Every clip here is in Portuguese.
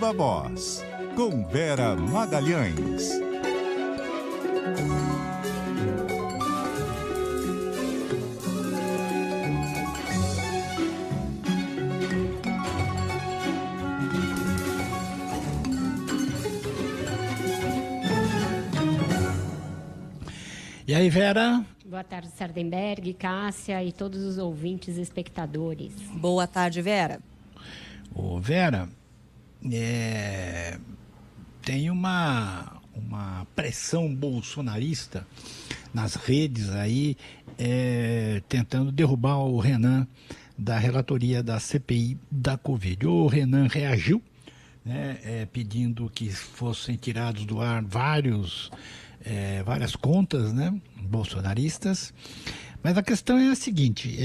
Viva Voz, com Vera Magalhães. E aí, Vera? Boa tarde, Sardenberg, Cássia e todos os ouvintes e espectadores. Boa tarde, Vera. Ô, Vera, tem uma pressão bolsonarista nas redes aí, tentando derrubar o Renan da relatoria da CPI da Covid. O Renan reagiu, né, pedindo que fossem tirados do ar várias contas, né, bolsonaristas. Mas a questão é a seguinte,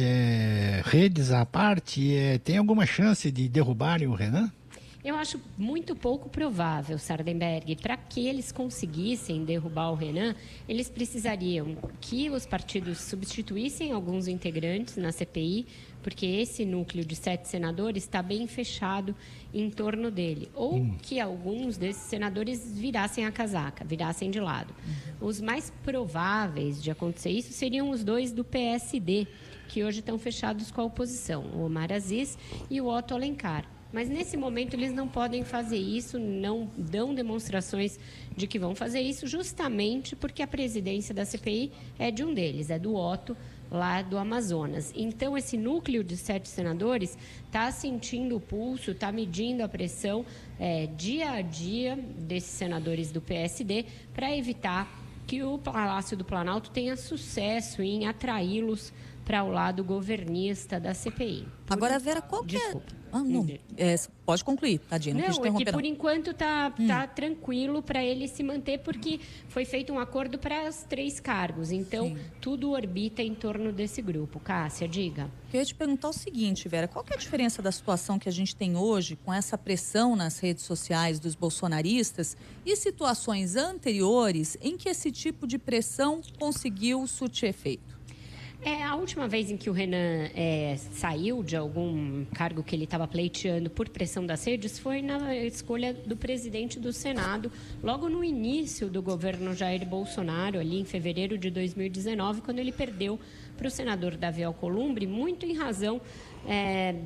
redes à parte, tem alguma chance de derrubarem o Renan? Eu acho muito pouco provável, Sardenberg. Para que eles conseguissem derrubar o Renan, eles precisariam que os partidos substituíssem alguns integrantes na CPI, porque esse núcleo de 7 senadores está bem fechado em torno dele. Ou que alguns desses senadores virassem a casaca, virassem de lado. Os mais prováveis de acontecer isso seriam os 2 do PSD, que hoje estão fechados com a oposição, o Omar Aziz e o Otto Alencar. Mas, nesse momento, eles não podem fazer isso, não dão demonstrações de que vão fazer isso, justamente porque a presidência da CPI é de um deles, é do Otto, lá do Amazonas. Então, esse núcleo de 7 senadores está sentindo o pulso, está medindo a pressão dia a dia desses senadores do PSD para evitar que o Palácio do Planalto tenha sucesso em atraí-los para o lado governista da CPI. Agora, Vera, qual que Desculpa. Pode concluir, tadinha. Não, quis interromper, que por enquanto tá tranquilo para ele se manter, porque foi feito um acordo para os 3 cargos. Então, tudo orbita em torno desse grupo. Cássia, diga. Eu ia te perguntar o seguinte, Vera, qual que é a diferença da situação que a gente tem hoje com essa pressão nas redes sociais dos bolsonaristas e situações anteriores em que esse tipo de pressão conseguiu surtir efeito? A última vez em que o Renan saiu de algum cargo que ele estava pleiteando por pressão das redes foi na escolha do presidente do Senado, logo no início do governo Jair Bolsonaro, ali em fevereiro de 2019, quando ele perdeu para o senador Davi Alcolumbre, muito em razão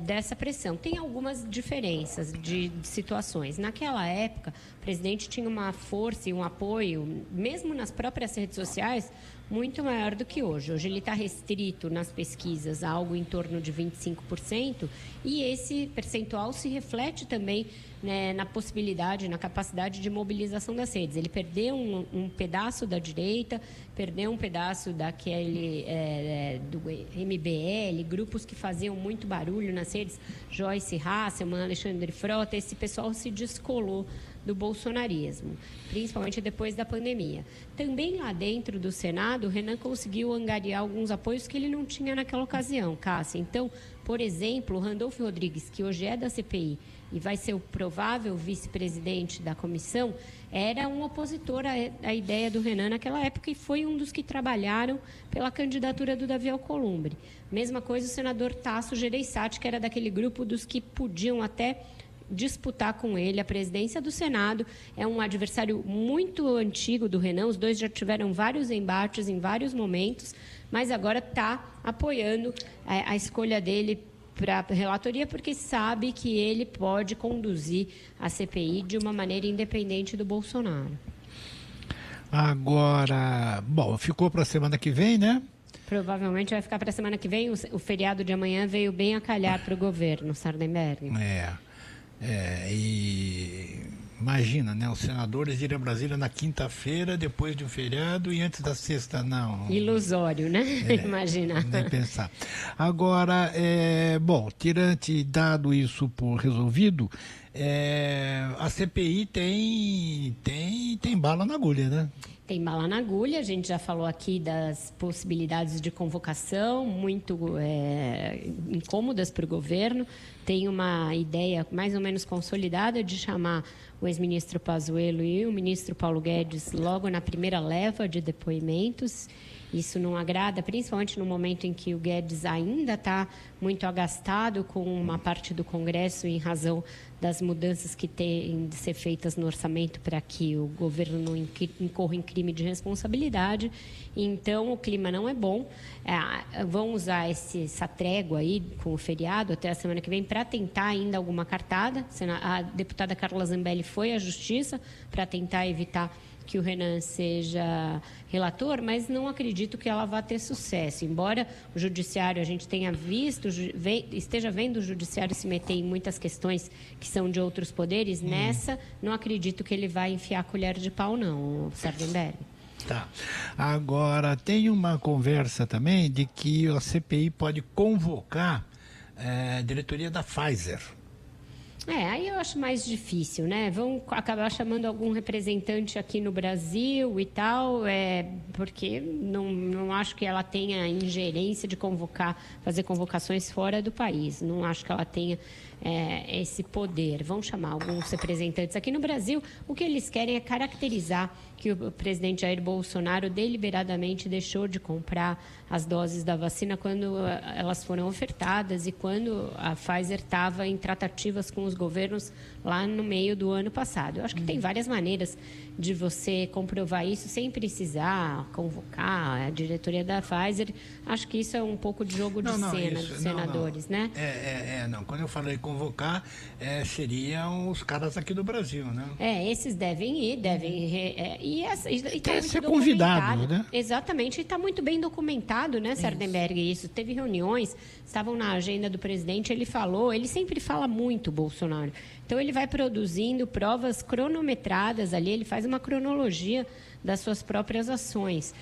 dessa pressão. Tem algumas diferenças de situações. Naquela época, o presidente tinha uma força e um apoio, mesmo nas próprias redes sociais, muito maior do que hoje. Hoje ele está restrito nas pesquisas a algo em torno de 25%, e esse percentual se reflete também, né, na possibilidade, na capacidade de mobilização das redes. Ele perdeu um pedaço da direita, perdeu um pedaço daquele do MBL, grupos que faziam muito barulho nas redes, Joyce Hasselman, Alexandre Frota, esse pessoal se descolou do bolsonarismo, principalmente depois da pandemia. Também lá dentro do Senado, o Renan conseguiu angariar alguns apoios que ele não tinha naquela ocasião, Cássia. Então, por exemplo, o Randolfo Rodrigues, que hoje é da CPI e vai ser o provável vice-presidente da comissão, era um opositor à ideia do Renan naquela época e foi um dos que trabalharam pela candidatura do Davi Alcolumbre. Mesma coisa o senador Tasso Gereissati, que era daquele grupo dos que podiam até disputar com ele a presidência do Senado. É um adversário muito antigo do Renan, os dois já tiveram vários embates em vários momentos, mas agora está apoiando a escolha dele para a relatoria, porque sabe que ele pode conduzir a CPI de uma maneira independente do Bolsonaro. Agora, bom, ficou para a semana que vem, né? Provavelmente vai ficar para a semana que vem. O feriado de amanhã veio bem a calhar para o governo, Sardenberg. E imagina, né? Os senadores irem a Brasília na quinta-feira, depois de um feriado, e antes da sexta, não. Ilusório, né? Imagina. Nem pensar. Agora, bom, dado isso por resolvido, a CPI tem bala na agulha, né? Tem bala na agulha, a gente já falou aqui das possibilidades de convocação muito incômodas para o governo. Tem uma ideia mais ou menos consolidada de chamar o ex-ministro Pazuello e o ministro Paulo Guedes logo na primeira leva de depoimentos. Isso não agrada, principalmente no momento em que o Guedes ainda está muito agastado com uma parte do Congresso em razão das mudanças que têm de ser feitas no orçamento para que o governo não incorra em crime de responsabilidade. Então, o clima não é bom. Vão usar essa trégua aí com o feriado até a semana que vem para tentar ainda alguma cartada. A deputada Carla Zambelli foi à Justiça para tentar evitar que o Renan seja relator, mas não acredito que ela vá ter sucesso. Embora o judiciário, a gente tenha visto, esteja vendo o judiciário se meter em muitas questões que são de outros poderes, nessa não acredito que ele vai enfiar a colher de pau, não, Sardenberg. Tá. Agora, tem uma conversa também de que a CPI pode convocar a diretoria da Pfizer. Aí eu acho mais difícil, né? Vão acabar chamando algum representante aqui no Brasil e tal, porque não acho que ela tenha ingerência de fazer convocações fora do país. Não acho que ela tenha esse poder. Vão chamar alguns representantes aqui no Brasil. O que eles querem é caracterizar que o presidente Jair Bolsonaro deliberadamente deixou de comprar as doses da vacina quando elas foram ofertadas e quando a Pfizer estava em tratativas com os governos lá no meio do ano passado. Eu acho que tem várias maneiras de você comprovar isso sem precisar convocar a diretoria da Pfizer. Acho que isso é um pouco de jogo de cena dos senadores, né? Não. Quando eu falei convocar, seriam os caras aqui do Brasil, né? Esses devem ir, e tá muito ser convidado, né? Exatamente, e está muito bem documentado, né, Sardenberg? Isso. Teve reuniões, estavam na agenda do presidente, ele sempre fala muito, Bolsonaro. Então, ele vai produzindo provas cronometradas ali, ele faz uma cronologia das suas próprias ações.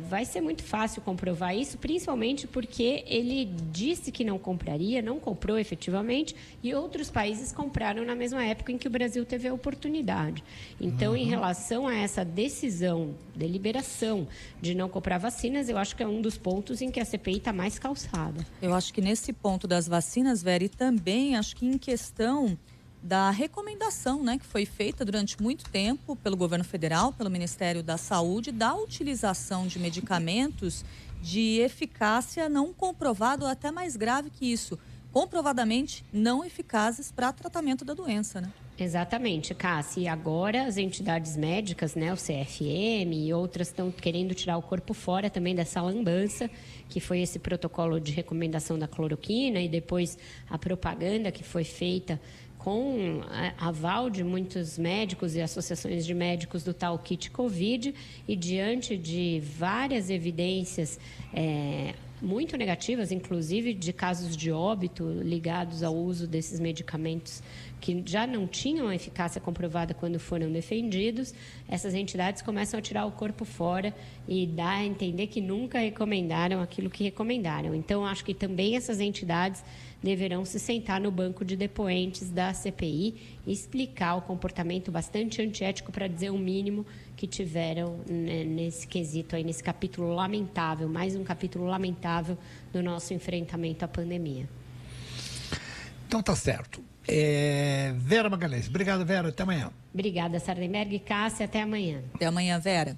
Vai ser muito fácil comprovar isso, principalmente porque ele disse que não compraria, não comprou efetivamente, e outros países compraram na mesma época em que o Brasil teve a oportunidade. Então, em relação a essa decisão, deliberação de não comprar vacinas, eu acho que é um dos pontos em que a CPI está mais calçada. Eu acho que nesse ponto das vacinas, Vera, e também acho que em questão da recomendação, né, que foi feita durante muito tempo pelo governo federal, pelo Ministério da Saúde, da utilização de medicamentos de eficácia não comprovada ou até mais grave que isso, comprovadamente não eficazes para tratamento da doença, né? Exatamente, Cássia. E agora as entidades médicas, né, o CFM e outras, estão querendo tirar o corpo fora também dessa lambança, que foi esse protocolo de recomendação da cloroquina e depois a propaganda que foi feita com aval de muitos médicos e associações de médicos do tal kit Covid, e diante de várias evidências muito negativas, inclusive de casos de óbito ligados ao uso desses medicamentos que já não tinham eficácia comprovada quando foram defendidos, essas entidades começam a tirar o corpo fora e dar a entender que nunca recomendaram aquilo que recomendaram. Então, acho que também essas entidades deverão se sentar no banco de depoentes da CPI e explicar o comportamento bastante antiético, para dizer o mínimo, que tiveram, né, nesse quesito aí, nesse capítulo lamentável, mais um capítulo lamentável do nosso enfrentamento à pandemia. Então tá certo. Vera Magalhães. Obrigado, Vera. Até amanhã. Obrigada, Sardenberg e Cássia. Até amanhã. Até amanhã, Vera.